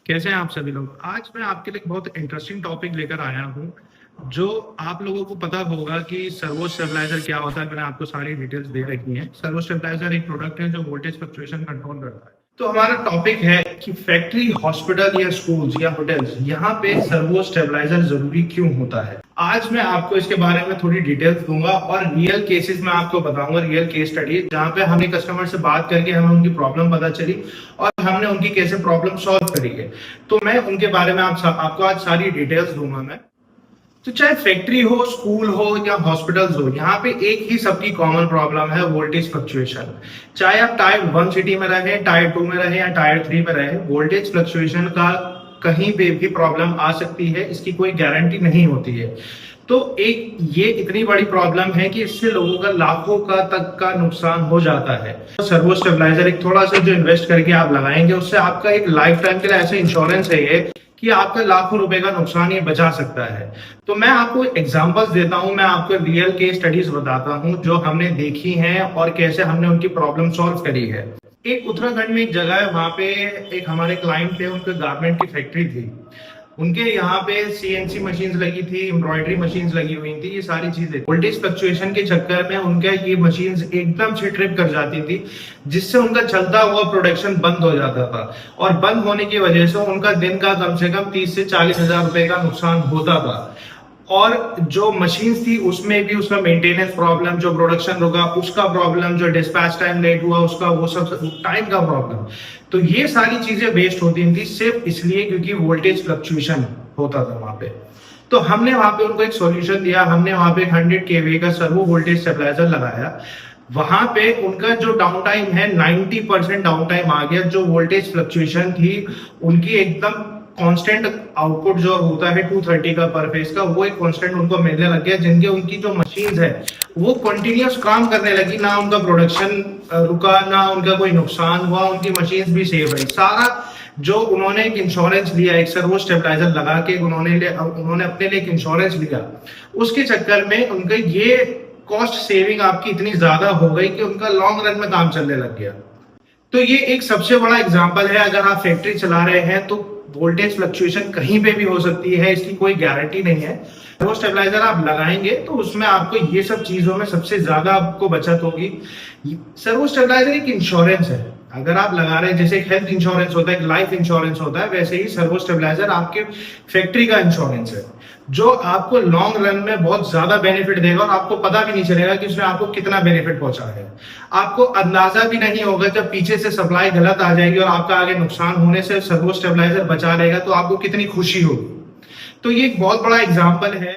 कैसे हैं आप सभी लोग। आज मैं आपके लिए एक बहुत इंटरेस्टिंग टॉपिक लेकर आया हूँ। जो आप लोगों को पता होगा कि सर्वो स्टेबलाइजर क्या होता है। मैंने आपको सारी डिटेल्स दे रखी हैं। सर्वो स्टेबलाइजर एक प्रोडक्ट है जो वोल्टेज फ्लक्चुएशन कंट्रोल करता है। तो हमारा टॉपिक है कि फैक्ट्री, हॉस्पिटल या स्कूल्स या होटल्स, यहाँ पे सर्वो स्टेबलाइजर जरूरी क्यों होता है। आज मैं आपको इसके बारे में थोड़ी डिटेल्स दूंगा और रियल केसेस में आपको बताऊंगा, रियल केस स्टडी जहाँ पे हमने कस्टमर से बात करके हमें उनकी प्रॉब्लम पता चली और हमने उनकी कैसे प्रॉब्लम सॉल्व करी है। तो मैं उनके बारे में आपको आज सारी डिटेल्स दूंगा मैं। तो चाहे फैक्ट्री हो, स्कूल हो या हॉस्पिटल्स हो, यहाँ पे एक ही सबकी कॉमन प्रॉब्लम है, वोल्टेज फ्लक्चुएशन। चाहे आप टायर 1 सिटी में रहे, टायर 2 में रहे या टायर 3 में रहे, वोल्टेज फ्लक्चुएशन का कहीं पे भी प्रॉब्लम आ सकती है, इसकी कोई गारंटी नहीं होती है। तो एक ये इतनी बड़ी प्रॉब्लम है कि इससे लोगों का लाखों का तक का नुकसान हो जाता है। सर्वो स्टेबलाइजर एक थोड़ा सा जो इन्वेस्ट करके आप लगाएंगे, उससे आपका एक लाइफ टाइम के लिए ऐसा इंश्योरेंस है ये कि आपका लाखों रुपए का नुकसान ये बचा सकता है। तो मैं आपको एग्जांपल्स देता हूं, मैं आपको रियल केस स्टडीज बताता हूं जो हमने देखी हैं और कैसे हमने उनकी प्रॉब्लम सॉल्व करी है। एक उत्तराखंड में एक जगह है, वहां पे एक हमारे क्लाइंट थे, उनके गारमेंट की फैक्ट्री थी। उनके यहाँ पे सीएनसी मशीन्स लगी थी, एम्ब्रॉयडरी मशीन्स लगी हुई थी, ये सारी चीजें। वोल्टेज फ्लक्चुएशन के चक्कर में उनका ये मशीन्स एकदम से ट्रिप कर जाती थी, जिससे उनका चलता हुआ प्रोडक्शन बंद हो जाता था। और बंद होने की वजह से उनका दिन का कम से कम 30 से 40 हजार रुपए का नुकसान होता था। और जो मशीन्स थी उसमें भी उसका मेंटेनेंस प्रॉब्लम, जो प्रोडक्शन रुका उसका प्रॉब्लम, जो डिस्पैच टाइम लेट हुआ उसका, वो सब टाइम का प्रॉब्लम। तो ये सारी चीजें वेस्ट होती थी सिर्फ इसलिए क्योंकि वोल्टेज फ्लक्चुएशन होता था वहां पे। तो हमने वहां पे उनको एक सॉल्यूशन दिया, हमने वहां पे 100 kVA का सर्वो वोल्टेज स्टेबलाइजर लगाया। वहां पे उनका जो डाउन टाइम है 90% डाउन टाइम आ गया। जो वोल्टेज फ्लक्चुएशन थी उनकी एकदम कांस्टेंट आउटपुट जो होता है 230 का पर फेज का, वो एक कांस्टेंट उनको मिलने लग गया। जिनके उनकी जो मशीन्स है वो कंटिन्यूअस काम करने लगी, ना उनका प्रोडक्शन रुका, ना उनका कोई नुकसान हुआ, उनकी मशीन्स भी सेव रही। सारा जो उन्होंने एक इंश्योरेंस लिया, एक सर्वो स्टेबलाइजर लगा के उन्होंने अपने लिए एक इंश्योरेंस लिया, उसके चक्कर में उनका ये कॉस्ट सेविंग आपकी इतनी ज्यादा हो गई कि उनका लॉन्ग रन में काम चलने लग गया। तो ये एक सबसे बड़ा एग्जांपल है। अगर आप फैक्ट्री चला रहे हैं तो वोल्टेज फ्लक्चुएशन कहीं पे भी हो सकती है, इसकी कोई गारंटी नहीं है। सर्वो स्टेबलाइजर आप लगाएंगे तो उसमें आपको ये सब चीजों में सबसे ज्यादा आपको बचत होगी। सर्वो स्टेबलाइजर एक इंश्योरेंस है। अगर आप लगा रहे हैं, जैसे एक हेल्थ इंश्योरेंस होता है, एक लाइफ इंश्योरेंस होता है, वैसे ही सर्वो स्टेबलाइजर आपके फैक्ट्री का इंश्योरेंस है, जो आपको लॉन्ग रन में बहुत ज्यादा बेनिफिट देगा और आपको पता भी नहीं चलेगा कि उसने आपको कितना बेनिफिट पहुंचा है। आपको अंदाजा भी नहीं होगा जब पीछे से सप्लाई गलत आ जाएगी और आपका आगे नुकसान होने से सर्वो स्टेबलाइजर बचा लेगा तो आपको कितनी खुशी होगी। तो ये एक बहुत बड़ा एग्जाम्पल है।